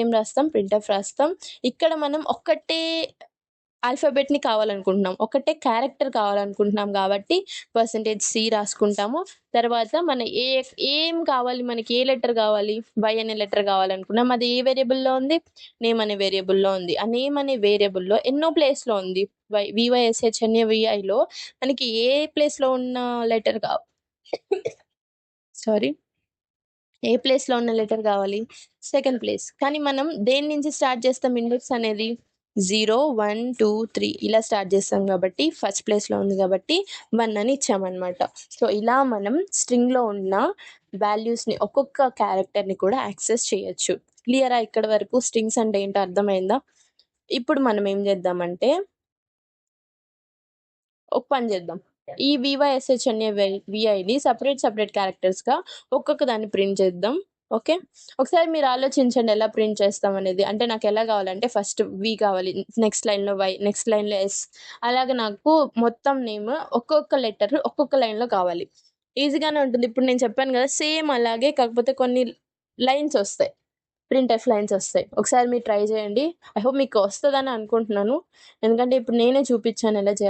Name రాస్తాం, printf రాస్తాం. ఇక్కడ మనం ఒక్కటే ఆల్ఫాబెట్‌ని కావాలనుకుంటున్నాం. ఒకటే క్యారెక్టర్ కావాలనుకుంటున్నాం కాబట్టి %C రాసుకుంటాము. తర్వాత ఏం కావాలి మనకి ఏ లెటర్ కావాలి? వై అనే లెటర్ కావాలనుకున్నాం. అది ఏ వేరియబుల్‌లో ఉంది? నేమ్ అనే వేరియబుల్‌లో ఉంది. ఆ నేమ్ అనే వేరియబుల్‌లో ఎన్నో ప్లేస్‌లో ఉంది. VYSH అనే VIలో మనకి ఏ ప్లేస్‌లో ఉన్న లెటర్ సారీ. ఏ ప్లేస్‌లో ఉన్న లెటర్ కావాలి? Second place. కానీ మనం దేని నుంచి స్టార్ట్ చేస్తాం ఇండెక్స్ అనేది? 0, 1, 2, 3 ఇలా స్టార్ట్ చేస్తాం కాబట్టి ఫస్ట్ ప్లేస్‌లో ఉంది కాబట్టి 1 అని ఇచ్చామనమాట. సో, ఇలా మనం స్ట్రింగ్‌లో ఉన్న వాల్యూస్‌ని ఒక్కొక్క క్యారెక్టర్‌ని కూడా యాక్సెస్ చేయొచ్చు. క్లియరా ఇక్కడి వరకు? స్ట్రింగ్స్ అంటే ఏంటో అర్థమైందా? ఇప్పుడు మనం ఏం చేద్దామంటే ఒక పని చేద్దాం. ఈ VYSH అనే VIని సెపరేట్ క్యారెక్టర్స్‌గా ఒక్కొక్క దాన్ని ప్రింట్ చేద్దాం. ఓకే. ఒకసారి మీరు ఆలోచించండి ఎలా ప్రింట్ చేస్తామనేది. అంటే నాకెలా కావాలంటే ఫస్ట్ V కావాలి. నెక్స్ట్ లైన్‌లో Y, నెక్స్ట్ లైన్‌లో S అలాగే నాకు మొత్తం నేమ్ ఒక్కొక్క లెటర్ ఒక్కొక్క లైన్‌లో కావాలి. ఈజీగానే ఉంటుంది. ఇప్పుడు నేను చెప్పాను కదా! సేమ్ అలాగే కాకపోతే కొన్ని లైన్స్ ఒస్తాయి. ప్రింట్ఎఫ్ లైన్స్ ఒస్తాయి. ఒకసారి మీరు ట్రై చేయండి. ఐ హోప్ మీకు వస్తదని అనుకుంటున్నాను. ఎందుకంటే ఇప్పుడు నేనే చూపిచ్చాను ఎలా చేయాలో.